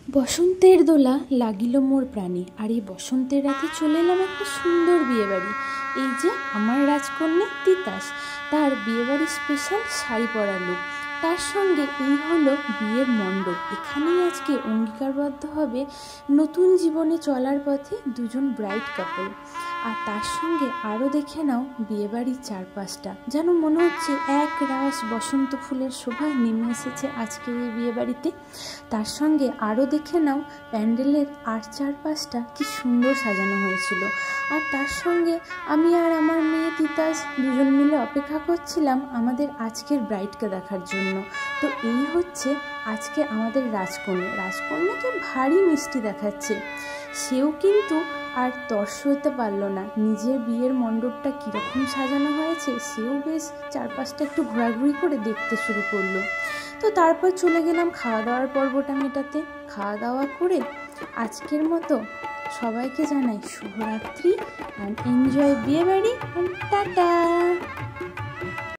বসন্তের দোলা লাগিল মোর প্রাণে। আর এই বসন্তের রাতে চলে এলাম একটা সুন্দর বিয়েবাড়ি। এই যে আমার রাজকন্যা তিতাস, তার বিয়েবাড়ির স্পেশাল শাড়ি পরা লুক, তার সঙ্গে এই হলো বিয়ের মণ্ডপ। এখানেই আজকে অঙ্গীকারবদ্ধ হবে নতুন জীবনে চলার পথে দুজন ব্রাইড কাপল। আর তার সঙ্গে আরও দেখে নাও বিয়েবাড়ির চারপাশটা, যেন মনে হচ্ছে এক রাশ বসন্ত ফুলের শোভা নেমে এসেছে আজকের এই বিয়েবাড়িতে। তার সঙ্গে আরও দেখে নাও প্যান্ডেলের আর চারপাশটা কি সুন্দর সাজানো হয়েছিল। আর তার সঙ্গে আমি আর আমার মেয়ে তিতাস দুজন মিলে অপেক্ষা করছিলাম আমাদের আজকের ব্রাইডকে দেখার জন্য। তো এই হচ্ছে আজকে আমাদের রাজকন্যাকে ভারী মিষ্টি দেখাচ্ছে। সেও কিন্তু আর তর্স হতে পারলো না, নিজের বিয়ের মণ্ডপটা কীরকম সাজানো হয়েছে সেও বেশ চারপাশটা একটু ঘোরাঘুরি করে দেখতে শুরু করলো। তো তারপর চলে গেলাম খাওয়া দাওয়ার পর্বটা মেটাতে। খাওয়া দাওয়া করে আজকের মতো সবাইকে জানাই শুভরাত্রি অ্যান্ড এনজয় বিয়েবাড়ি অ্যান্ড টাটা।